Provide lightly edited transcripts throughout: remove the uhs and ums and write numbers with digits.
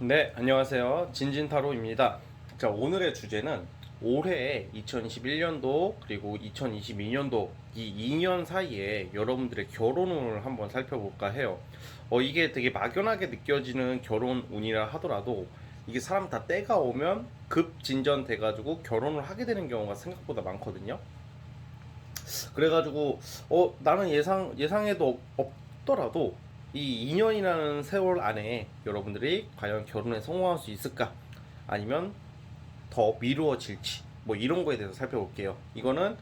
네, 안녕하세요. 진진타로입니다. 자, 오늘의 주제는 올해 2021년도 그리고 2022년도 이 2년 사이에 여러분들의 결혼운을 한번 살펴볼까 해요. 이게 되게 막연하게 느껴지는 결혼 운이라 하더라도 이게 사람 다 때가 오면 급 진전돼가지고 결혼을 하게 되는 경우가 생각보다 많거든요. 그래가지고 나는 예상에도 없더라도 이 2년이라는 세월 안에 여러분들이 과연 결혼에 성공할 수 있을까? 아니면 더 미루어질지 뭐 이런 거에 대해서 살펴볼게요. 이거는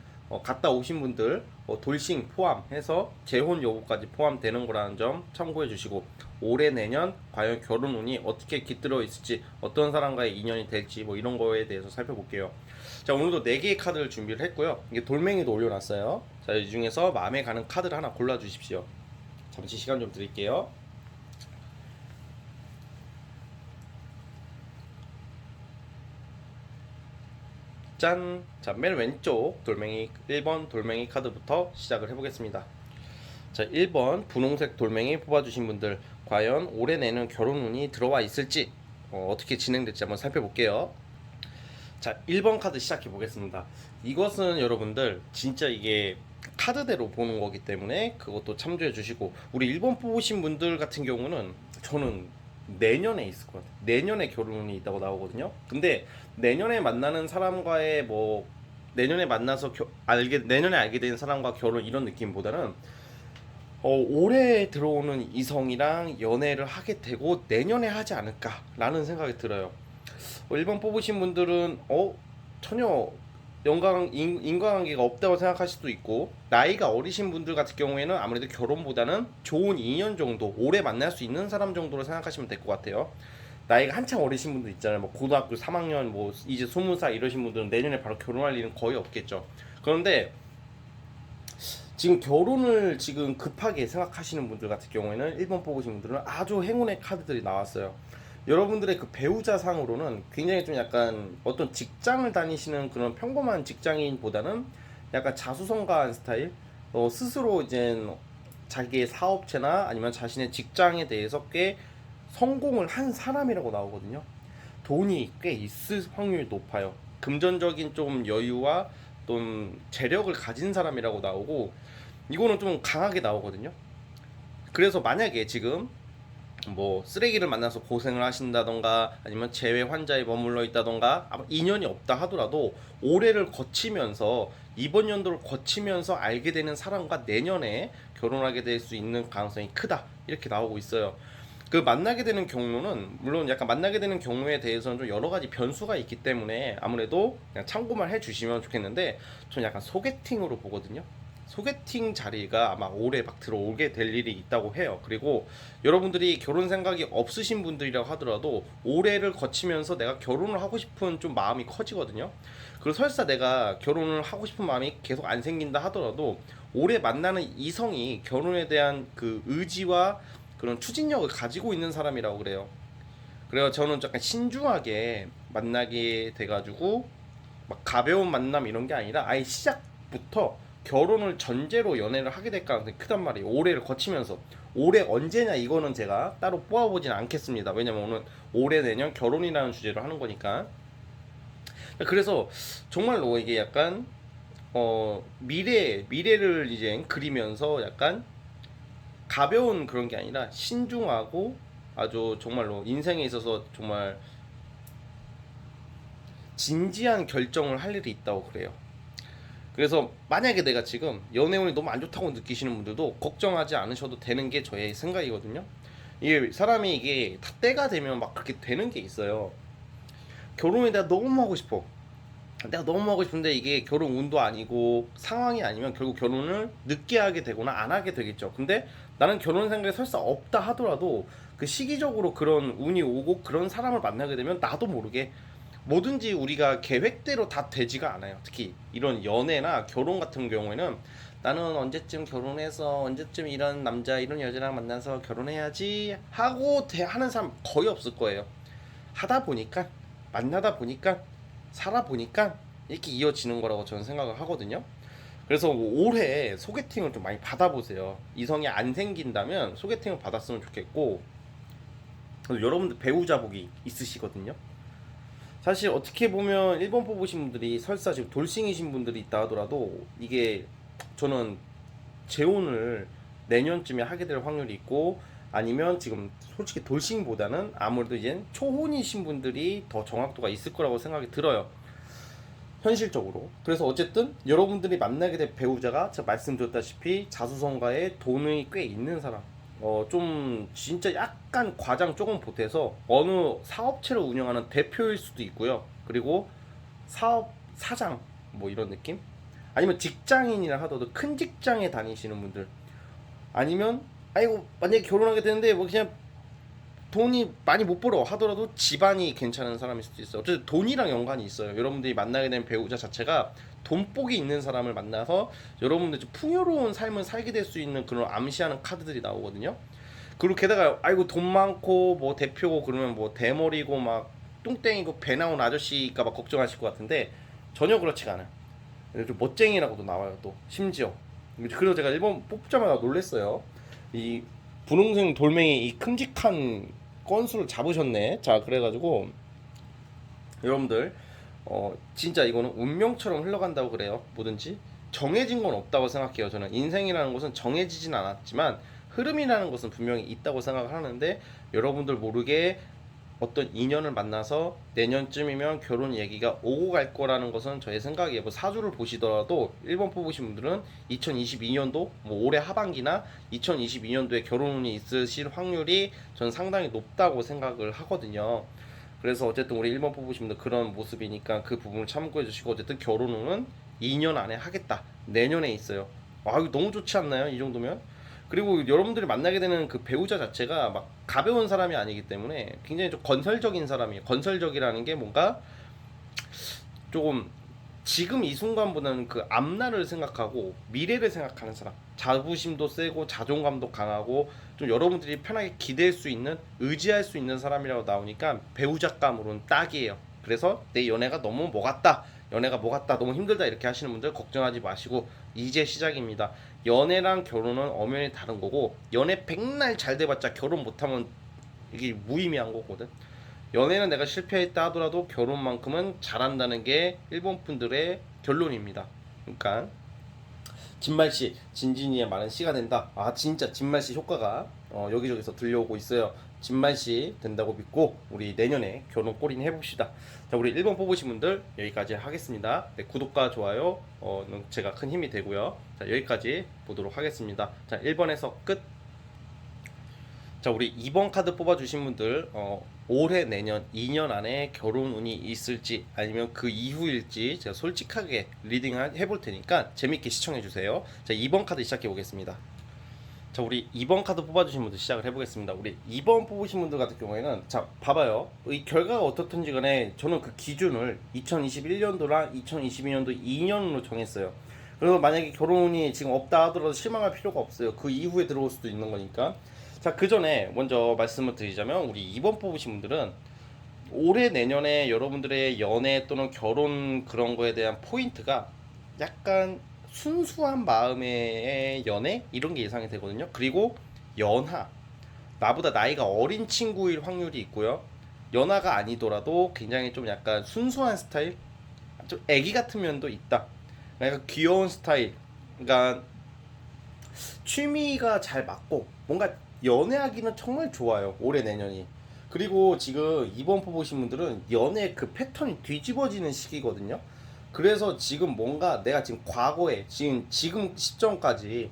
갔다 오신 분들 돌싱 포함해서 재혼 여부까지 포함되는 거라는 점 참고해 주시고, 올해 내년 과연 결혼 운이 어떻게 깃들어 있을지, 어떤 사람과의 인연이 될지 뭐 이런 거에 대해서 살펴볼게요. 자, 오늘도 4개의 카드를 준비를 했고요. 이게 돌멩이도 올려놨어요. 자, 이 중에서 마음에 가는 카드를 하나 골라 주십시오. 잠시 시간 좀 드릴게요. 짠! 자, 맨 왼쪽 돌멩이 1번 돌멩이 카드부터 시작을 해보겠습니다. 자, 1번 분홍색 돌멩이 뽑아주신 분들, 과연 올해 내는 결혼운이 들어와 있을지 어떻게 진행될지 한번 살펴볼게요. 자, 1번 카드 시작해 보겠습니다. 이것은 여러분들 진짜 이게 카드대로 보는 거기 때문에 그것도 참조해 주시고, 우리 1번 뽑으신 분들 같은 경우는 저는 내년에 있을 것 같아요. 내년에 결혼이 있다고 나오거든요. 근데 내년에 만나는 사람과의 뭐 내년에 만나서 내년에 알게 된 사람과 결혼 이런 느낌보다는 올해 들어오는 이성이랑 연애를 하게 되고 내년에 하지 않을까라는 생각이 들어요. 1번 뽑으신 분들은 전혀 인과관계가 없다고 생각하실 수도 있고, 나이가 어리신 분들 같은 경우에는 아무래도 결혼보다는 좋은 인연 정도, 오래 만날 수 있는 사람 정도로 생각하시면 될 것 같아요. 나이가 한창 어리신 분들 있잖아요. 뭐 고등학교 3학년, 뭐 이제 20살 이러신 분들은 내년에 바로 결혼할 일은 거의 없겠죠. 그런데 지금 결혼을 지금 급하게 생각하시는 분들 같은 경우에는 1번 뽑으신 분들은 아주 행운의 카드들이 나왔어요. 여러분들의 그 배우자 상으로는 굉장히 좀 약간 어떤 직장을 다니시는 그런 평범한 직장인보다는 약간 자수성가한 스타일, 스스로 이제 자기의 사업체나 아니면 자신의 직장에 대해서 꽤 성공을 한 사람이라고 나오거든요. 돈이 꽤 있을 확률이 높아요. 금전적인 좀 여유와 좀 재력을 가진 사람이라고 나오고, 이거는 좀 강하게 나오거든요. 그래서 만약에 지금 뭐 쓰레기를 만나서 고생을 하신다던가 아니면 재회 환자에 머물러 있다던가 인연이 없다 하더라도 올해를 거치면서, 이번 연도를 거치면서 알게 되는 사람과 내년에 결혼하게 될 수 있는 가능성이 크다, 이렇게 나오고 있어요. 그 만나게 되는 경로는 물론 약간 만나게 되는 경로에 대해서는 좀 여러 가지 변수가 있기 때문에 아무래도 그냥 참고만 해주시면 좋겠는데, 저는 약간 소개팅으로 보거든요. 소개팅 자리가 아마 올해 막 들어오게 될 일이 있다고 해요. 그리고 여러분들이 결혼 생각이 없으신 분들이라고 하더라도 올해를 거치면서 내가 결혼을 하고 싶은 좀 마음이 커지거든요. 그리고 설사 내가 결혼을 하고 싶은 마음이 계속 안 생긴다 하더라도 올해 만나는 이성이 결혼에 대한 그 의지와 그런 추진력을 가지고 있는 사람이라고 그래요. 그래서 저는 약간 신중하게 만나게 돼가지고 막 가벼운 만남 이런 게 아니라 아예 시작부터 결혼을 전제로 연애를 하게 될 가능성이 크단 말이에요. 올해를 거치면서. 올해 언제냐 이거는 제가 따로 뽑아보진 않겠습니다. 왜냐면 오늘 올해 내년 결혼이라는 주제로 하는 거니까. 그래서 정말로 이게 약간 미래를 이제 그리면서 약간 가벼운 그런 게 아니라 신중하고 아주 정말로 인생에 있어서 정말 진지한 결정을 할 일이 있다고 그래요. 그래서 만약에 내가 지금 연애운이 너무 안 좋다고 느끼시는 분들도 걱정하지 않으셔도 되는 게 저의 생각이거든요. 이게 사람이 이게 다 때가 되면 막 그렇게 되는 게 있어요. 결혼에 내가 너무 하고 싶어. 내가 너무 하고 싶은데 이게 결혼 운도 아니고 상황이 아니면 결국 결혼을 늦게 하게 되거나 안 하게 되겠죠. 근데 나는 결혼 생각이 설사 없다 하더라도 그 시기적으로 그런 운이 오고 그런 사람을 만나게 되면 나도 모르게 뭐든지 우리가 계획대로 다 되지가 않아요. 특히 이런 연애나 결혼 같은 경우에는 나는 언제쯤 결혼해서 언제쯤 이런 남자 이런 여자랑 만나서 결혼해야지 하고 하는 사람 거의 없을 거예요. 하다 보니까, 만나다 보니까, 살아보니까 이렇게 이어지는 거라고 저는 생각을 하거든요. 그래서 올해 소개팅을 좀 많이 받아보세요. 이성이 안 생긴다면 소개팅을 받았으면 좋겠고, 그래서 여러분들 배우자복이 있으시거든요. 사실 어떻게 보면 1번 뽑으신 분들이 설사 지금 돌싱이신 분들이 있다 하더라도 이게 저는 재혼을 내년쯤에 하게 될 확률이 있고, 아니면 지금 솔직히 돌싱보다는 아무래도 이제 초혼이신 분들이 더 정확도가 있을 거라고 생각이 들어요, 현실적으로. 그래서 어쨌든 여러분들이 만나게 될 배우자가 제가 말씀드렸다시피 자수성가에 돈이 꽤 있는 사람, 좀 진짜 약간 과장 조금 보태서 어느 사업체를 운영하는 대표일 수도 있고요. 그리고 사업 사장 뭐 이런 느낌? 아니면 직장인이라 하더라도 큰 직장에 다니시는 분들, 아니면 아이고 만약에 결혼하게 되는데 뭐 그냥 돈이 많이 못 벌어 하더라도 집안이 괜찮은 사람일 수도 있어요. 어쨌든 돈이랑 연관이 있어요. 여러분들이 만나게 된 배우자 자체가 돈복이 있는 사람을 만나서 여러분들 좀 풍요로운 삶을 살게 될 수 있는 그런 암시하는 카드들이 나오거든요. 그리고 게다가 아이고 돈 많고 뭐 대표고 그러면 뭐 대머리고 막 뚱땡이고 배 나온 아저씨가 막 걱정하실 것 같은데 전혀 그렇지가 않아요. 좀 멋쟁이라고도 나와요 또 심지어. 그래서 제가 1번 뽑자마자 놀랬어요. 이 분홍색 돌멩이 이 큼직한 건수를 잡으셨네. 자, 그래가지고 여러분들 진짜 이거는 운명처럼 흘러간다고 그래요. 뭐든지 정해진 건 없다고 생각해요. 저는 인생이라는 것은 정해지진 않았지만 흐름이라는 것은 분명히 있다고 생각을 하는데, 여러분들 모르게 어떤 인연을 만나서 내년쯤이면 결혼 얘기가 오고 갈 거라는 것은 저의 생각이에요. 뭐 사주를 보시더라도 1번 뽑으신 분들은 2022년도 뭐 올해 하반기나 2022년도에 결혼운이 있으실 확률이 저는 상당히 높다고 생각을 하거든요. 그래서 어쨌든 우리 1번 뽑으신 분들 그런 모습이니까 그 부분을 참고해 주시고, 어쨌든 결혼운은 2년 안에 하겠다, 내년에 있어요. 아 이거 너무 좋지 않나요? 이 정도면. 그리고 여러분들이 만나게 되는 그 배우자 자체가 막 가벼운 사람이 아니기 때문에 굉장히 좀 건설적인 사람이에요. 건설적이라는 게 뭔가 조금 지금 이 순간보다는 그 앞날을 생각하고 미래를 생각하는 사람, 자부심도 세고 자존감도 강하고 좀 여러분들이 편하게 기댈 수 있는, 의지할 수 있는 사람이라고 나오니까 배우자감으로는 딱이에요. 그래서 내 연애가 너무 뭐 같다, 연애가 뭐 같다, 너무 힘들다 이렇게 하시는 분들 걱정하지 마시고, 이제 시작입니다. 연애랑 결혼은 엄연히 다른 거고, 연애 백날 잘 돼봤자 결혼 못하면 이게 무의미한 거거든. 연애는 내가 실패했다 하더라도 결혼만큼은 잘한다는 게 일본 분들의 결론입니다. 그러니까 진말씨, 진진이의 말은 씨가 된다. 아 진짜 진말씨 효과가 여기저기서 들려오고 있어요. 진말씨 된다고 믿고 우리 내년에 결혼 꼬린 해봅시다. 자, 우리 1번 뽑으신 분들 여기까지 하겠습니다. 네, 구독과 좋아요 제가 큰 힘이 되고요. 자, 여기까지 보도록 하겠습니다. 자, 1번에서 끝. 자, 우리 2번 카드 뽑아주신 분들 올해 내년 2년 안에 결혼 운이 있을지 아니면 그 이후일지 제가 솔직하게 리딩을 해볼 테니까 재밌게 시청해 주세요. 자, 2번 카드 시작해 보겠습니다. 자, 우리 2번 카드 뽑아주신 분들 시작을 해보겠습니다. 우리 2번 뽑으신 분들 같은 경우에는 자 봐봐요. 이 결과가 어떻든지 간에 저는 그 기준을 2021년도랑 2022년도 2년으로 정했어요. 그래서 만약에 결혼이 지금 없다 하더라도 실망할 필요가 없어요. 그 이후에 들어올 수도 있는 거니까. 자, 그 전에 먼저 말씀을 드리자면 우리 2번 뽑으신 분들은 올해 내년에 여러분들의 연애 또는 결혼 그런 거에 대한 포인트가 약간 순수한 마음의 연애 이런 게 예상이 되거든요. 그리고 연하, 나보다 나이가 어린 친구일 확률이 있고요. 연하가 아니더라도 굉장히 좀 약간 순수한 스타일, 좀 애기 같은 면도 있다. 약간 귀여운 스타일. 그러니까 취미가 잘 맞고 뭔가 연애하기는 정말 좋아요. 올해 내년이. 그리고 지금 2번 뽑으신 분들은 연애 그 패턴이 뒤집어지는 시기거든요. 그래서 지금 뭔가 내가 지금 과거에 지금 시점까지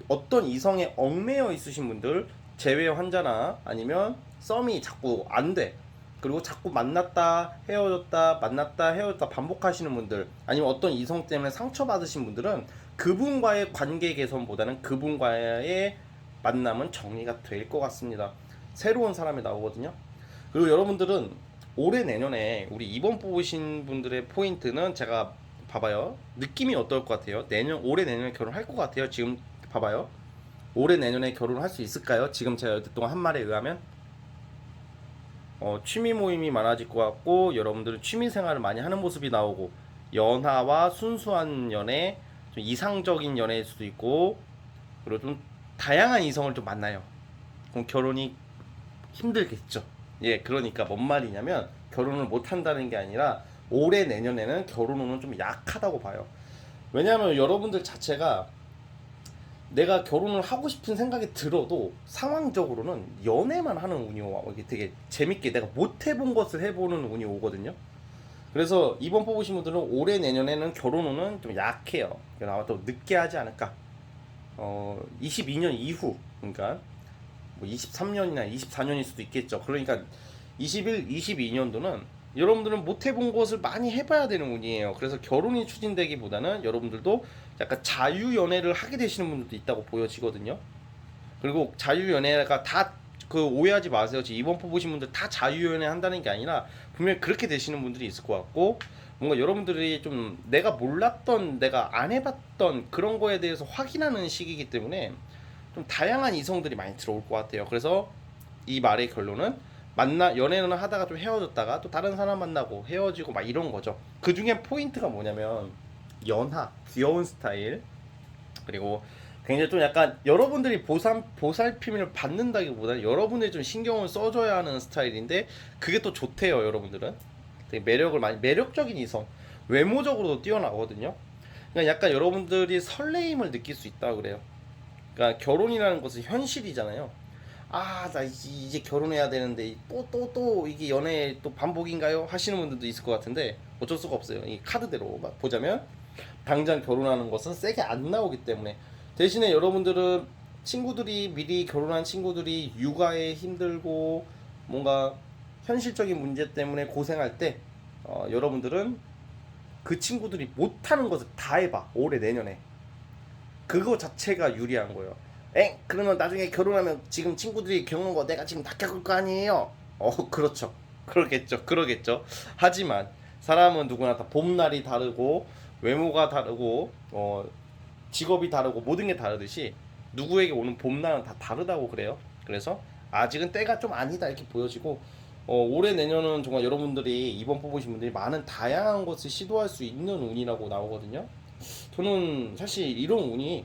어떤 이성에 얽매여 있으신 분들, 재회 환자나 아니면 썸이 자꾸 안 돼. 그리고 자꾸 만났다 헤어졌다 만났다 헤어졌다 반복하시는 분들, 아니면 어떤 이성 때문에 상처받으신 분들은 그분과의 관계 개선보다는 그분과의 만남은 정리가 될 것 같습니다. 새로운 사람이 나오거든요. 그리고 여러분들은 올해 내년에 우리 2번 뽑으신 분들의 포인트는 제가 봐봐요. 느낌이 어떨 것 같아요? 올해 내년에 결혼할 것 같아요? 지금 봐봐요. 올해 내년에 결혼할 수 있을까요? 지금 제가 여태 동안 한 말에 의하면 취미 모임이 많아질 것 같고, 여러분들은 취미 생활을 많이 하는 모습이 나오고, 연하와 순수한 연애, 좀 이상적인 연애일 수도 있고, 그리고 좀 다양한 이성을 좀 만나요. 그럼 결혼이 힘들겠죠. 예, 그러니까 뭔 말이냐면 결혼을 못 한다는 게 아니라 올해 내년에는 결혼 운은 좀 약하다고 봐요. 왜냐하면 여러분들 자체가 내가 결혼을 하고 싶은 생각이 들어도 상황적으로는 연애만 하는 운이 와. 이게 되게 재밌게 내가 못 해본 것을 해보는 운이 오거든요. 그래서 이번 뽑으신 분들은 올해 내년에는 결혼 운은 좀 약해요. 그러니까 아마 또 늦게 하지 않을까. 22년 이후, 그러니까 뭐 23년이나 24년일 수도 있겠죠. 그러니까 21, 22년도는 여러분들은 못 해본 것을 많이 해봐야 되는 운이에요. 그래서 결혼이 추진되기보다는 여러분들도 약간 자유 연애를 하게 되시는 분들도 있다고 보여지거든요. 그리고 자유 연애가 다 그 오해하지 마세요. 지금 이번 뽑으신 분들 다 자유 연애 한다는 게 아니라 분명히 그렇게 되시는 분들이 있을 것 같고, 뭔가 여러분들이 좀 내가 몰랐던, 내가 안 해봤던 그런 거에 대해서 확인하는 시기이기 때문에 좀 다양한 이성들이 많이 들어올 것 같아요. 그래서 이 말의 결론은 연애는 하다가 좀 헤어졌다가 또 다른 사람 만나고 헤어지고 막 이런 거죠. 그 중에 포인트가 뭐냐면 연하, 귀여운 스타일, 그리고 굉장히 좀 약간 여러분들이 보살핌을 받는다기보다는 여러분이 좀 신경을 써줘야 하는 스타일인데 그게 또 좋대요. 여러분들은 되게 매력적인 이성, 외모적으로도 뛰어나거든요. 그러니까 약간 여러분들이 설레임을 느낄 수 있다 그래요. 그러니까 결혼이라는 것은 현실이잖아요. 아, 나 이제 결혼해야 되는데 또 이게 연애 또 반복인가요? 하시는 분들도 있을 것 같은데 어쩔 수가 없어요. 이 카드대로 막 보자면 당장 결혼하는 것은 세게 안 나오기 때문에, 대신에 여러분들은 친구들이 미리 결혼한 친구들이 육아에 힘들고 뭔가 현실적인 문제 때문에 고생할 때 여러분들은 그 친구들이 못하는 것을 다 해봐 올해 내년에. 그거 자체가 유리한 거예요. 그러면 나중에 결혼하면 지금 친구들이 겪는 거 내가 지금 다 겪을 거 아니에요? 그렇죠. 그러겠죠. 하지만 사람은 누구나 다 봄날이 다르고 외모가 다르고 직업이 다르고 모든 게 다르듯이 누구에게 오는 봄날은 다 다르다고 그래요. 그래서 아직은 때가 좀 아니다 이렇게 보여지고, 올해 내년은 정말 여러분들이 이번 뽑으신 분들이 많은 다양한 것을 시도할 수 있는 운이라고 나오거든요. 저는 사실 이런 운이,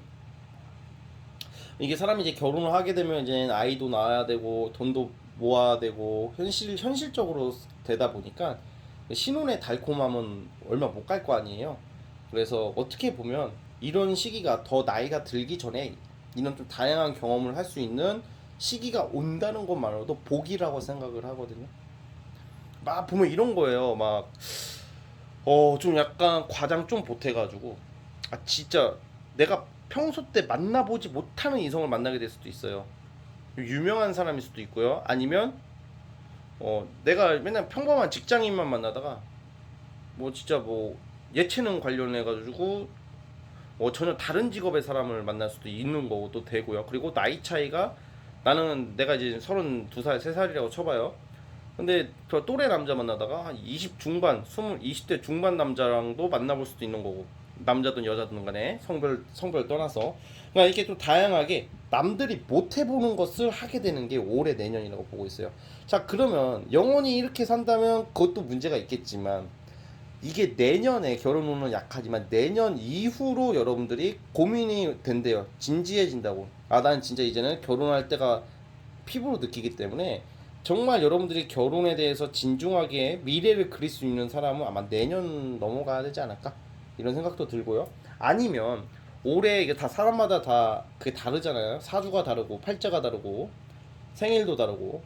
이게 사람이 이제 결혼을 하게 되면 이제 아이도 낳아야 되고 돈도 모아야 되고 현실적으로 되다 보니까 신혼의 달콤함은 얼마 못 갈 거 아니에요. 그래서 어떻게 보면 이런 시기가 더 나이가 들기 전에 이런 좀 다양한 경험을 할 수 있는 시기가 온다는 것만으로도 복이라고 생각을 하거든요. 막 보면 이런 거예요. 막 좀 약간 과장 좀 보태가지고 진짜 내가 평소 때 만나보지 못하는 이성을 만나게 될 수도 있어요. 유명한 사람일 수도 있고요. 아니면 내가 맨날 평범한 직장인만 만나다가 뭐 진짜 뭐 예체능 관련해 가지고 전혀 다른 직업의 사람을 만날 수도 있는 거고 또 되고요. 그리고 나이 차이가, 나는 내가 이제 32살, 3살이라고 쳐봐요. 근데 저 또래 남자 만나다가 한 20 중반, 20대 중반 남자랑도 만나볼 수도 있는 거고, 남자든 여자든 간에 성별 떠나서, 그러니까 이렇게 좀 다양하게 남들이 못 해보는 것을 하게 되는 게 올해 내년이라고 보고 있어요. 자, 그러면 영원히 이렇게 산다면 그것도 문제가 있겠지만, 이게 내년에 결혼 운은 약하지만 내년 이후로 여러분들이 고민이 된대요. 진지해진다고. 난 진짜 이제는 결혼할 때가 피부로 느끼기 때문에 정말 여러분들이 결혼에 대해서 진중하게 미래를 그릴 수 있는 사람은 아마 내년 넘어가야 되지 않을까, 이런 생각도 들고요. 아니면 올해 이게 다 사람마다 다 그게 다르잖아요. 사주가 다르고 팔자가 다르고 생일도 다르고,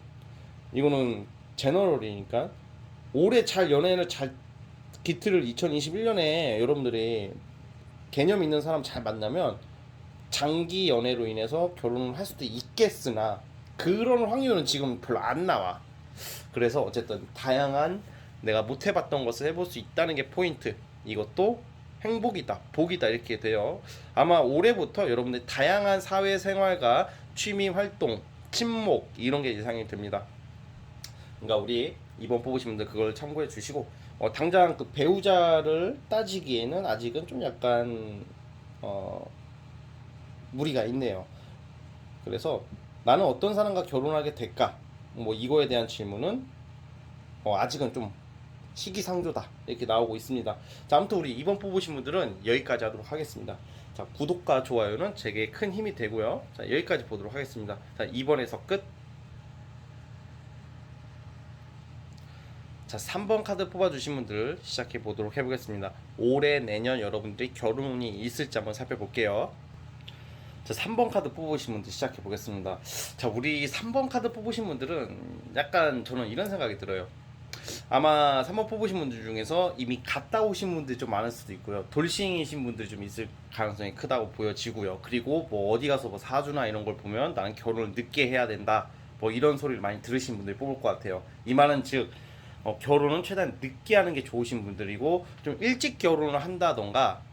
이거는 제너럴이니까 올해 잘 연애를 잘 기틀을 2021년에 여러분들이 개념 있는 사람 잘 만나면 장기 연애로 인해서 결혼을 할 수도 있겠으나 그런 확률은 지금 별로 안 나와. 그래서 어쨌든 다양한 내가 못 해봤던 것을 해볼 수 있다는 게 포인트. 이것도 행복이다, 복이다 이렇게 돼요. 아마 올해부터 여러분들 다양한 사회생활과 취미 활동, 친목 이런 게 예상이 됩니다. 그러니까 우리 이번 뽑으신 분들 그걸 참고해 주시고, 당장 그 배우자를 따지기에는 아직은 좀 약간 어, 무리가 있네요. 그래서 나는 어떤 사람과 결혼하게 될까? 뭐 이거에 대한 질문은 아직은 좀 시기상조다 이렇게 나오고 있습니다. 자, 아무튼 우리 이번 뽑으신 분들은 여기까지 하도록 하겠습니다. 자, 구독과 좋아요는 제게 큰 힘이 되고요. 자, 여기까지 보도록 하겠습니다. 자, 2번에서 끝. 자, 3번 카드 뽑아주신 분들 시작해 보도록 해보겠습니다. 올해 내년 여러분들이 결혼운이 있을지 한번 살펴볼게요. 자, 3번 카드 뽑으신 분들 시작해 보겠습니다. 자, 우리 3번 카드 뽑으신 분들은 약간 저는 이런 생각이 들어요. 아마 3번 뽑으신 분들 중에서 이미 갔다 오신 분들이 좀 많을 수도 있고요. 돌싱이신 분들이 좀 있을 가능성이 크다고 보여지고요. 그리고 뭐 어디 가서 뭐 사주나 이런 걸 보면 나는 결혼을 늦게 해야 된다, 뭐 이런 소리를 많이 들으신 분들이 뽑을 것 같아요. 이 말은 즉 결혼은 최대한 늦게 하는 게 좋으신 분들이고, 좀 일찍 결혼을 한다던가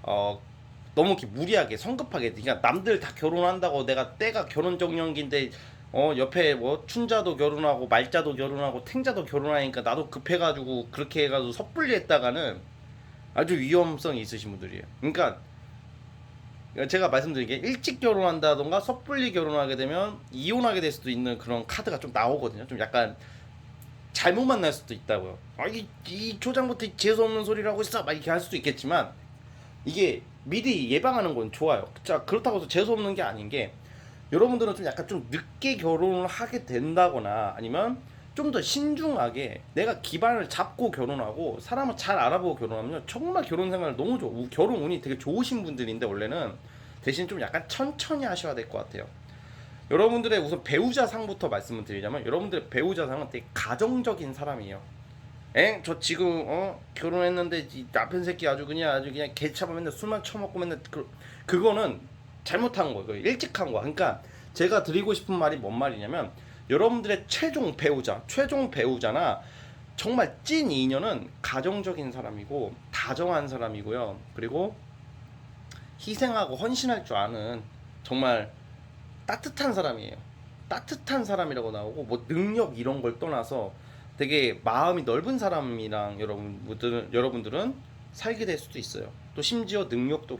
너무 이렇게 무리하게 성급하게, 그러니까 남들 다 결혼한다고 내가 때가 결혼 정년기인데 옆에 뭐 춘자도 결혼하고 말자도 결혼하고 탱자도 결혼하니까 나도 급해가지고 그렇게 해가지고 섣불리 했다가는 아주 위험성이 있으신 분들이에요. 그러니까 제가 말씀드린 게 일찍 결혼한다던가 섣불리 결혼하게 되면 이혼하게 될 수도 있는 그런 카드가 좀 나오거든요. 좀 약간 잘못 만날 수도 있다고요. 이 초장부터 재수없는 소리를 하고 있어 막 이렇게 할 수도 있겠지만, 이게 미리 예방하는 건 좋아요. 자, 그렇다고 해서 재수없는 게 아닌 게, 여러분들은 좀 약간 좀 늦게 결혼을 하게 된다거나 아니면 좀 더 신중하게 내가 기반을 잡고 결혼하고 사람을 잘 알아보고 결혼하면 정말 결혼 생활 너무 좋아. 결혼 운이 되게 좋으신 분들인데, 원래는 대신 좀 약간 천천히 하셔야 될 것 같아요. 여러분들의 우선 배우자상부터 말씀을 드리자면, 여러분들의 배우자상은 되게 가정적인 사람이에요. 저 지금 결혼했는데 이 남편 새끼 아주 그냥 개차고 맨날 술만 처먹고 맨날 그거는 잘못한 거예요. 일찍 한 거야. 그러니까 제가 드리고 싶은 말이 뭔 말이냐면, 여러분들의 최종 배우자나 정말 찐 인연은 가정적인 사람이고 다정한 사람이고요. 그리고 희생하고 헌신할 줄 아는 정말 따뜻한 사람이에요. 따뜻한 사람이라고 나오고, 뭐 능력 이런 걸 떠나서 되게 마음이 넓은 사람이랑 여러분들은 살게 될 수도 있어요. 또 심지어 능력도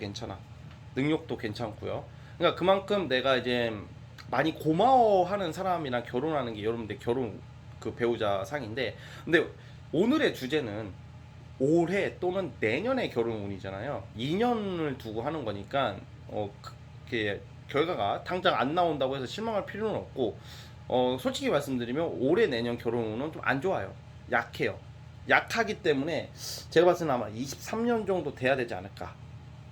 괜찮고요. 그러니까 그만큼 내가 이제 많이 고마워하는 사람이랑 결혼하는 게 여러분들 결혼 그 배우자 상인데, 근데 오늘의 주제는 올해 또는 내년의 결혼 운이잖아요. 2년을 두고 하는 거니까 그게 결과가 당장 안 나온다고 해서 실망할 필요는 없고, 솔직히 말씀드리면 올해 내년 결혼 운은 좀 안 좋아요. 약해요. 약하기 때문에 제가 봤을 때는 아마 23년 정도 돼야 되지 않을까.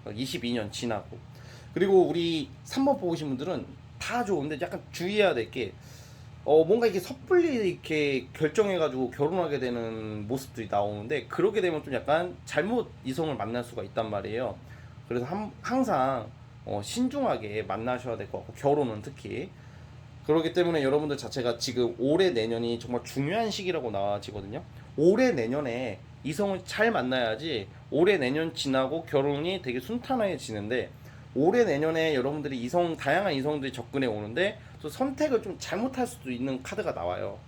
22년 지나고. 그리고 우리 3번 뽑으신 분들은 다 좋은데 약간 주의해야 될 게, 뭔가 이렇게 섣불리 이렇게 결정해가지고 결혼하게 되는 모습들이 나오는데, 그러게 되면 좀 약간 잘못 이성을 만날 수가 있단 말이에요. 그래서 항상 신중하게 만나셔야 될 것 같고, 결혼은 특히. 그렇기 때문에 여러분들 자체가 지금 올해 내년이 정말 중요한 시기라고 나와지거든요. 올해 내년에 이성을 잘 만나야지 올해 내년 지나고 결혼이 되게 순탄해지는데, 올해 내년에 여러분들이 다양한 이성들이 접근해 오는데 또 선택을 좀 잘못할 수도 있는 카드가 나와요.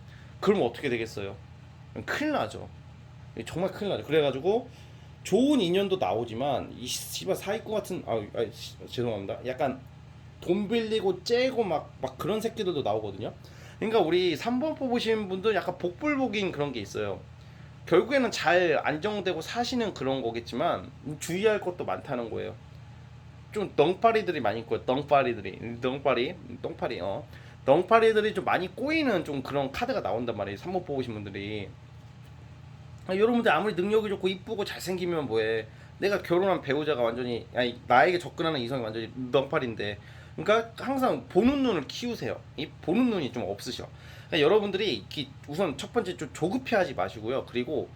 그럼 어떻게 되겠어요? 큰일 나죠. 정말 큰일 나죠. 그래가지고 좋은 인연도 나오지만 이 씨발 사기꾼 같은 죄송합니다. 약간 돈 빌리고 째고 막 그런 새끼들도 나오거든요. 그러니까 우리 3번 뽑으신 분들 약간 복불복인 그런 게 있어요. 결국에는 잘 안정되고 사시는 그런 거겠지만 주의할 것도 많다는 거예요. 좀 덩파리들이 많이 있고요. 덩파리들이 좀 많이 꼬이는 좀 그런 카드가 나온단 말이에요. 3번 뽑으신 분들이. 여러분들 아무리 능력이 좋고 이쁘고 잘생기면 뭐해. 내가 결혼한 배우자가 완전히, 나에게 접근하는 이성이 완전히 덩파리인데. 그러니까 항상 보는 눈을 키우세요. 이 보는 눈이 좀 없으셔. 그러니까 여러분들이 우선 첫 번째 좀 조급해하지 마시고요. 그리고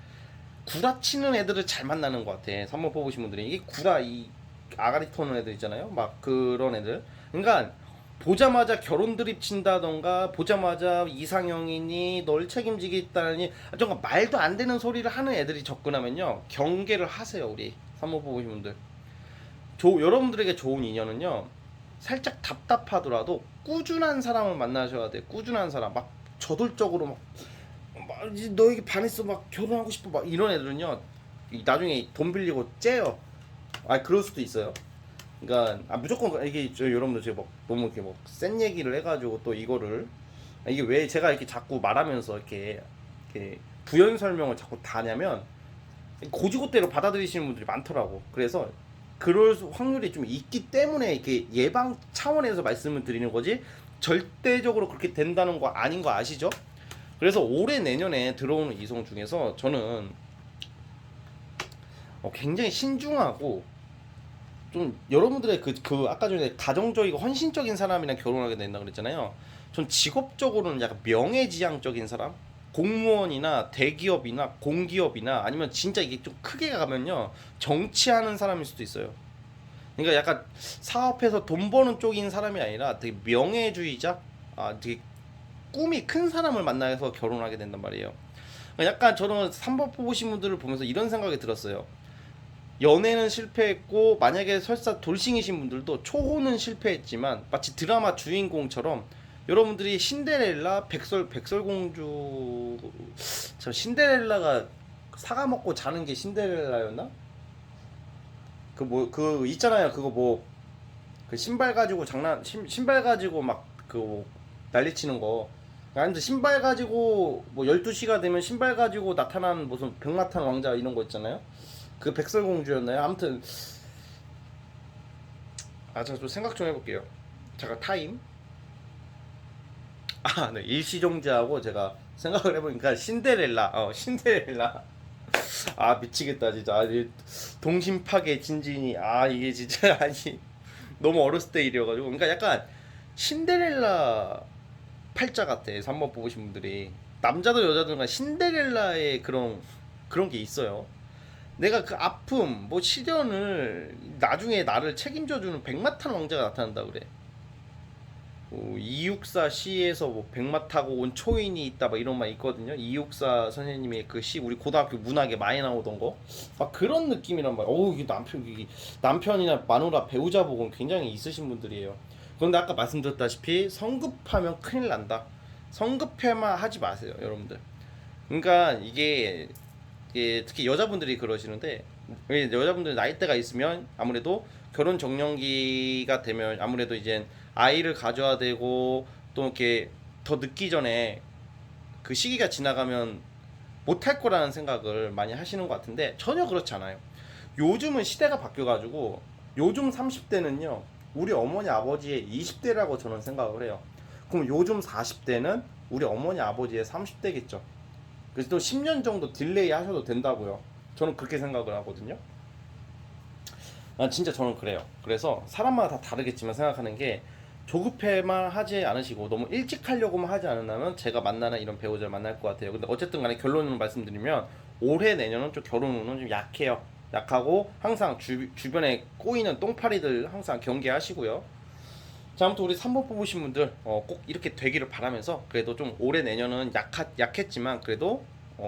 구라치는 애들을 잘 만나는 것 같아. 3번 뽑으신 분들이. 이게 이 아가리 터는 애들 있잖아요. 막 그런 애들. 그러니까 보자마자 결혼 드립 친다던가, 보자마자 이상형이니 널 책임지겠다니 정말 말도 안 되는 소리를 하는 애들이 접근하면요, 경계를 하세요. 우리 3번 뽑으신 분들. 여러분들에게 좋은 인연은요, 살짝 답답하더라도 꾸준한 사람을 만나셔야 돼. 꾸준한 사람. 막 저돌적으로 이제 너에게 반했어 막 결혼하고 싶어 막 이런 애들은요, 나중에 돈 빌리고 째요. 그럴 수도 있어요. 그러니까 무조건 이게 여러분들 제가 막 너무 이렇게 뭐 센 얘기를 해가지고 또 이거를, 이게 왜 제가 이렇게 자꾸 말하면서 이렇게 부연 설명을 자꾸 다냐면, 고지고대로 받아들이시는 분들이 많더라고. 그래서 그럴 확률이 좀 있기 때문에 이렇게 예방 차원에서 말씀을 드리는 거지, 절대적으로 그렇게 된다는 거 아닌 거 아시죠? 그래서 올해 내년에 들어오는 이성 중에서 저는 굉장히 신중하고 좀 여러분들의 그 아까 전에 가정적이고 헌신적인 사람이랑 결혼하게 된다 그랬잖아요. 전 직업적으로는 약간 명예지향적인 사람, 공무원이나 대기업이나 공기업이나 아니면 진짜 이게 좀 크게 가면요 정치하는 사람일 수도 있어요. 그러니까 약간 사업해서 돈 버는 쪽인 사람이 아니라 되게 명예주의자, 되게 꿈이 큰 사람을 만나서 결혼하게 된단 말이에요. 그러니까 약간 저는 3번 뽑으신 분들을 보면서 이런 생각이 들었어요. 연애는 실패했고 만약에 설사 돌싱이신 분들도 초혼은 실패했지만 마치 드라마 주인공처럼 여러분들이 신데렐라 백설공주 저 신데렐라가 사과 먹고 자는 게 신데렐라였나? 그 뭐 그 있잖아요. 그거 뭐 그 신발 가지고 신발 가지고 막 그 난리치는 거. 아니 신발 가지고 뭐 12시가 되면 신발 가지고 나타나는 무슨 백마탄 왕자 이런 거 있잖아요. 그 백설공주였나요? 아무튼 제가 좀 생각 좀 해볼게요. 제가 타임 네, 일시정지하고 제가 생각을 해보니까 신데렐라 미치겠다 진짜 동심파괴 진진이 이게 진짜 아니 너무 어렸을 때 일이어가지고 그러니까 약간 신데렐라 팔자 같아. 3번 뽑으신 분들이 남자들 여자들 간 신데렐라의 그런 게 있어요. 내가 그 아픔, 뭐 시련을 나중에 나를 책임져주는 백마탄 왕자가 나타난다 그래. 264 시에서 뭐 백마 타고 온 초인이 있다 막 이런 말 있거든요. 264 선생님의 그 시 우리 고등학교 문학에 많이 나오던 거. 막 그런 느낌이란 말이야. 이게 남편이나 마누라 배우자 복은 굉장히 있으신 분들이에요. 그런데 아까 말씀드렸다시피 성급하면 큰일 난다. 성급해만 하지 마세요, 여러분들. 그러니까 이게 특히 여자분들이 그러시는데 여자분들 나이대가 있으면 아무래도 결혼 정년기가 되면 아무래도 이제 아이를 가져야 되고 또 이렇게 더 늦기 전에 그 시기가 지나가면 못할 거라는 생각을 많이 하시는 것 같은데 전혀 그렇지 않아요. 요즘은 시대가 바뀌어가지고 요즘 30대는요 우리 어머니 아버지의 20대라고 저는 생각을 해요. 그럼 요즘 40대는 우리 어머니 아버지의 30대겠죠. 그래서 또 10년 정도 딜레이 하셔도 된다고요. 저는 그렇게 생각을 하거든요. 진짜 저는 그래요. 그래서 사람마다 다 다르겠지만 생각하는 게 조급해만 하지 않으시고 너무 일찍 하려고만 하지 않는다면 제가 만나는 이런 배우자를 만날 것 같아요. 근데 어쨌든 간에 결론을 말씀드리면 올해 내년은 좀 결혼 운은 좀 약해요. 약하고 항상 주변에 꼬이는 똥파리들 항상 경계하시고요. 자, 아무튼 우리 3번 뽑으신 분들 꼭 이렇게 되기를 바라면서 그래도 좀 올해 내년은 약했지만 그래도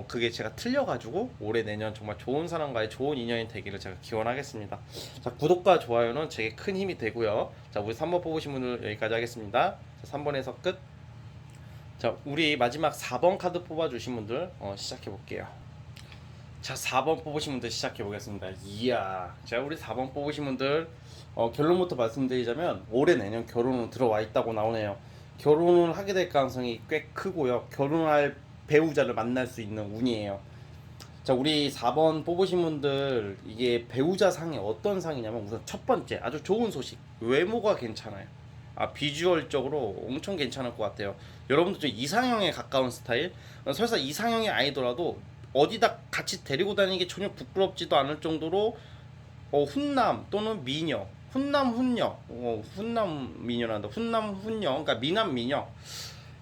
그게 제가 틀려가지고 올해 내년 정말 좋은 사람과의 좋은 인연이 되기를 제가 기원하겠습니다. 자, 구독과 좋아요는 제게 큰 힘이 되고요. 자, 우리 3번 뽑으신 분들 여기까지 하겠습니다. 자, 3번에서 끝. 자, 우리 마지막 4번 카드 뽑아주신 분들 시작해 볼게요. 자, 4번 뽑으신 분들 시작해 보겠습니다. 이야, 자, 우리 4번 뽑으신 분들 결론부터 말씀드리자면 올해 내년 결혼은 들어와 있다고 나오네요. 결혼을 하게 될 가능성이 꽤 크고요. 결혼할 배우자를 만날 수 있는 운이에요. 자, 우리 4번 뽑으신 분들 이게 배우자 상이 어떤 상이냐면 우선 첫 번째 아주 좋은 소식. 외모가 괜찮아요. 비주얼적으로 엄청 괜찮을 것 같아요. 여러분들 좀 이상형에 가까운 스타일. 설사 이상형이 아니더라도 어디다 같이 데리고 다니는 게 전혀 부끄럽지도 않을 정도로 훈남 또는 미녀, 훈남 훈녀, 훈남 미녀란다. 훈남 훈녀, 그러니까 미남 미녀.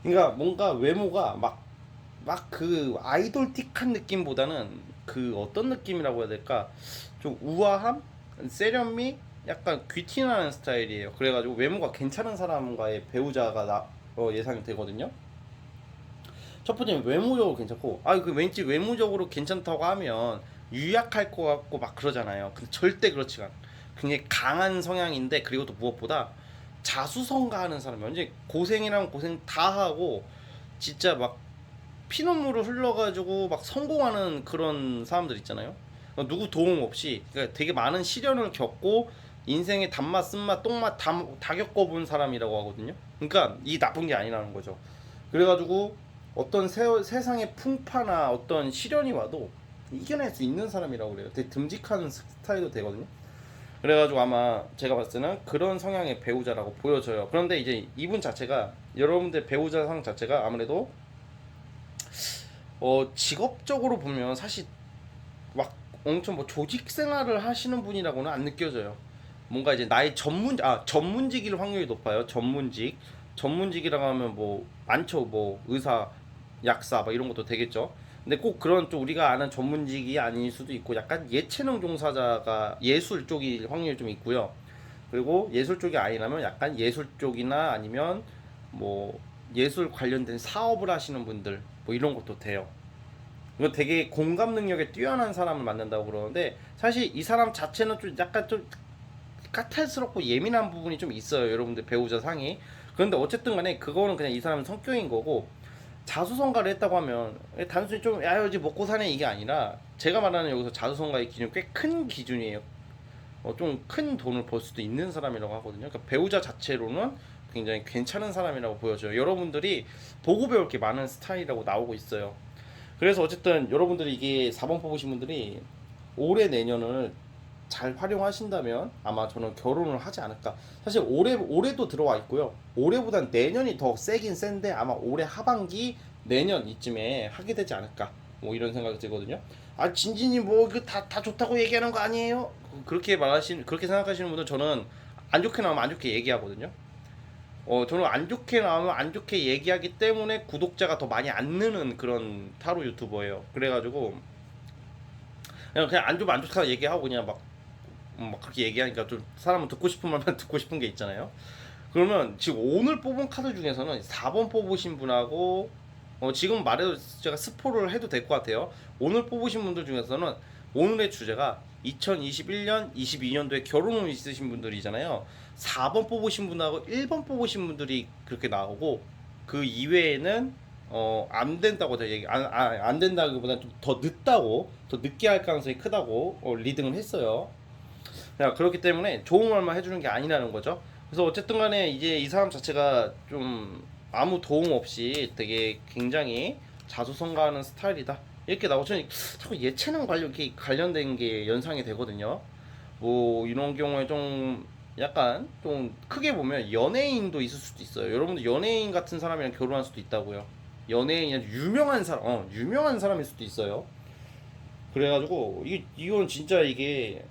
그러니까 뭔가 외모가 막 그 아이돌틱한 느낌보다는 그 어떤 느낌이라고 해야 될까? 좀 우아함, 세련미, 약간 귀티나는 스타일이에요. 그래가지고 외모가 괜찮은 사람과의 배우자가 예상이 되거든요. 첫 번째는 외모적으로 괜찮고, 그 왠지 외모적으로 괜찮다고 하면 유약할 것 같고 막 그러잖아요. 근데 절대 그렇지가 않아. 굉장히 강한 성향인데 그리고 또 무엇보다 자수성가하는 사람이 완전 고생이랑 고생 다 하고 진짜 막 피눈물을 흘려가지고 막 성공하는 그런 사람들 있잖아요. 누구 도움 없이 그러니까 되게 많은 시련을 겪고 인생의 단맛, 쓴맛, 똥맛 다 겪어본 사람이라고 하거든요. 그러니까 이 나쁜 게 아니라는 거죠. 그래가지고 어떤 세상의 풍파나 어떤 시련이 와도 이겨낼 수 있는 사람이라고 그래요. 되게 듬직한 스타일도 되거든요. 그래가지고 아마 제가 봤을 때는 그런 성향의 배우자라고 보여져요. 그런데 이제 이분 자체가 여러분들 배우자 상 자체가 아무래도 직업적으로 보면 사실 막 엄청 뭐 조직 생활을 하시는 분이라고는 안 느껴져요. 뭔가 이제 나의 전문직일 확률이 높아요. 전문직이라고 하면 뭐 많죠. 뭐 의사, 약사 막 이런 것도 되겠죠. 근데 꼭 그런 좀 우리가 아는 전문직이 아닐 수도 있고 약간 예체능 종사자가 예술 쪽일 확률이 좀 있고요. 그리고 예술 쪽이 아니라면 약간 예술 쪽이나 아니면 뭐 예술 관련된 사업을 하시는 분들 뭐 이런 것도 돼요. 이거 되게 공감 능력에 뛰어난 사람을 만난다고 그러는데 사실 이 사람 자체는 좀 약간 좀 까탈스럽고 예민한 부분이 좀 있어요. 여러분들 배우자 상이. 그런데 어쨌든 간에 그거는 그냥 이 사람의 성격인 거고 자수성가를 했다고 하면 단순히 좀 야여지 먹고 사네 이게 아니라 제가 말하는 여기서 자수성가의 기준 꽤 큰 기준이에요. 좀 큰 돈을 벌 수도 있는 사람이라고 하거든요. 그러니까 배우자 자체로는 굉장히 괜찮은 사람이라고 보여져요. 여러분들이 보고 배울 게 많은 스타일이라고 나오고 있어요. 그래서 어쨌든 여러분들이 이게 4번 뽑으신 분들이 올해 내년을 잘 활용하신다면 아마 저는 결혼을 하지 않을까. 사실 올해도 들어와 있고요. 올해보단 내년이 더 세긴 센데 아마 올해 하반기 내년 이쯤에 하게 되지 않을까. 뭐 이런 생각이 들거든요. 아 진진이 뭐 그 다 좋다고 얘기하는 거 아니에요? 그렇게 생각하시는 분들 저는 안 좋게 나오면 안 좋게 얘기하거든요. 저는 안 좋게 나오면 안 좋게 얘기하기 때문에 구독자가 더 많이 안 느는 그런 타로 유튜버예요. 그래가지고 그냥 안 좋으면 안 좋다고 얘기하고 그냥 막 그렇게 얘기하니까 좀 사람은 듣고 싶은 말만 듣고 싶은 게 있잖아요. 그러면 지금 오늘 뽑은 카드 중에서는 4번 뽑으신 분하고 지금 말해도 제가 스포를 해도 될 것 같아요. 오늘 뽑으신 분들 중에서는 오늘의 주제가 2021년, 22년도에 결혼운 있으신 분들이잖아요. 4번 뽑으신 분하고 1번 뽑으신 분들이 그렇게 나오고 그 이외에는 안 된다고 안 된다기보다는 좀 더 늦다고 더 늦게 할 가능성이 크다고 리딩을 했어요. 그렇기 때문에 좋은 말만 해주는 게 아니라는 거죠. 그래서 어쨌든 간에 이제 이 사람 자체가 좀 아무 도움 없이 되게 굉장히 자수성가하는 스타일이다. 이렇게 나오고 저는 자꾸 예체능 관련된 게 연상이 되거든요. 뭐 이런 경우에 좀 약간 좀 크게 보면 연예인도 있을 수도 있어요. 여러분들 연예인 같은 사람이랑 결혼할 수도 있다고요. 연예인이 유명한 사람일 수도 있어요. 그래가지고 이건 진짜 이게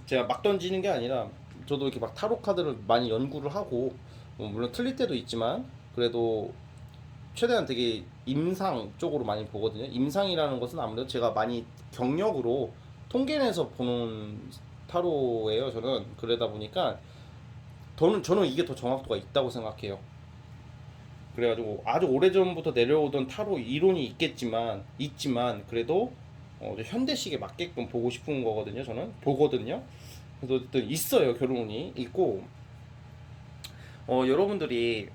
제가 막 던지는 게 아니라 저도 이렇게 막 타로 카드를 많이 연구를 하고 물론 틀릴 때도 있지만 그래도 최대한 되게 임상 쪽으로 많이 보거든요. 임상이라는 것은 아무래도 제가 많이 경력으로 통계내서 보는 타로예요. 저는 그러다 보니까 저는 이게 더 정확도가 있다고 생각해요. 그래가지고 아주 오래전부터 내려오던 타로 이론이 있지만 그래도 현대식에 맞게끔 보고 싶은 거거든요. 저는 보거든요. 그래서 어쨌든 있어요. 결혼이 있고 여러분들이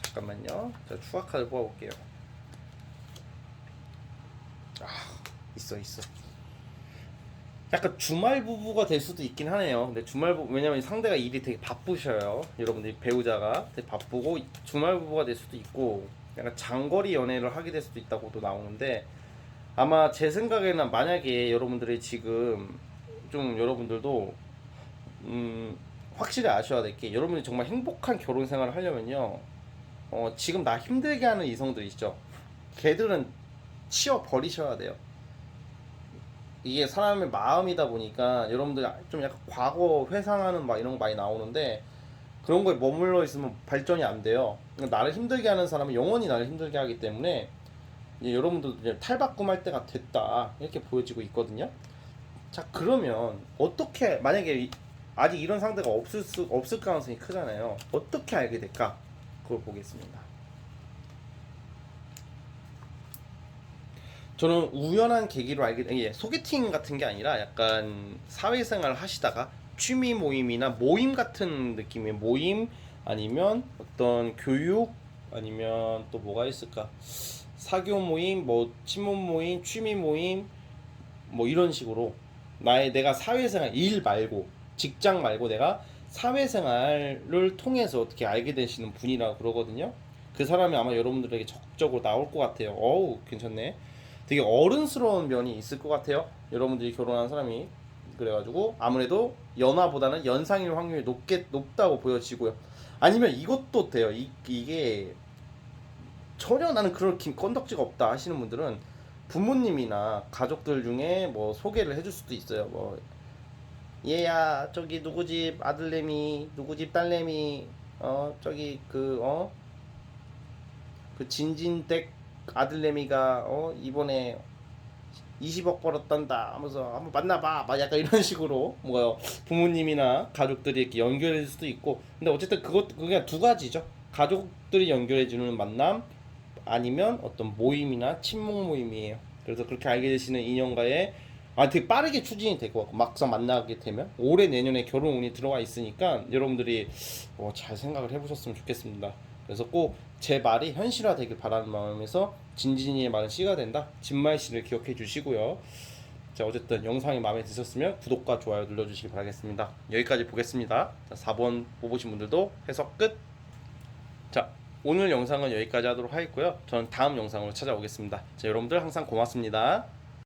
잠깐만요. 자 추가 카드 뽑아볼게요. 아 있어. 약간 주말 부부가 될 수도 있긴 하네요. 근데 주말 부부 왜냐면 상대가 일이 되게 바쁘셔요. 여러분들이 배우자가 되게 바쁘고 주말 부부가 될 수도 있고 약간 장거리 연애를 하게 될 수도 있다고도 나오는데 아마 제 생각에는 만약에 여러분들이 지금 좀 여러분들도 확실히 아셔야 될 게 여러분이 정말 행복한 결혼 생활을 하려면요. 지금 나 힘들게 하는 이성들 있죠. 걔들은 치워 버리셔야 돼요. 이게 사람의 마음이다 보니까 여러분들 좀 약간 과거 회상하는 막 이런 거 많이 나오는데 그런 거에 머물러 있으면 발전이 안 돼요. 그러니까 나를 힘들게 하는 사람은 영원히 나를 힘들게 하기 때문에 이제 여러분들도 이제 탈바꿈할 때가 됐다 이렇게 보여지고 있거든요. 자 그러면 어떻게 만약에 아직 이런 상대가 없을 가능성이 크잖아요. 어떻게 알게 될까? 그걸 보겠습니다. 저는 우연한 계기로 소개팅 같은 게 아니라 약간 사회생활 하시다가 취미 모임이나 모임 같은 느낌의 모임 아니면 어떤 교육 아니면 또 뭐가 있을까? 사교 모임, 뭐 친목 모임, 취미 모임 뭐 이런 식으로 내가 사회생활 일 말고 직장 말고 내가 사회생활을 통해서 어떻게 알게 되시는 분이라고 그러거든요. 그 사람이 아마 여러분들에게 적극적으로 나올 것 같아요. 어우 괜찮네. 되게 어른스러운 면이 있을 것 같아요. 여러분들이 결혼한 사람이 그래가지고 아무래도 연하보다는 연상일 확률이 높다고 보여지고요. 아니면 이것도 돼요. 이게 전혀 나는 그럴 건덕지가 없다 하시는 분들은 부모님이나 가족들 중에 뭐 소개를 해줄 수도 있어요. 뭐 얘야 저기 누구 집 아들내미 누구 집 딸내미 저기 그 진진댁 아들내미가 이번에 20억 벌었단다 하면서 한번 만나봐 막 약간 이런 식으로 뭐요 부모님이나 가족들이 이렇게 연결해 줄 수도 있고. 근데 어쨌든 그게 두 가지죠. 가족들이 연결해 주는 만남 아니면 어떤 모임이나 친목 모임이에요. 그래서 그렇게 알게 되시는 인연과의 되게 빠르게 추진이 될 것 같고 막상 만나게 되면 올해 내년에 결혼 운이 들어와 있으니까 여러분들이 잘 생각을 해보셨으면 좋겠습니다. 그래서 꼭 제 말이 현실화되길 바라는 마음에서 진진이의 말은 씨가 된다 진말 씨를 기억해 주시고요. 자, 어쨌든 영상이 마음에 드셨으면 구독과 좋아요 눌러주시기 바라겠습니다. 여기까지 보겠습니다. 자, 4번 뽑으신 분들도 해석 끝. 자, 오늘 영상은 여기까지 하도록 하겠고요. 저는 다음 영상으로 찾아오겠습니다. 자, 여러분들 항상 고맙습니다.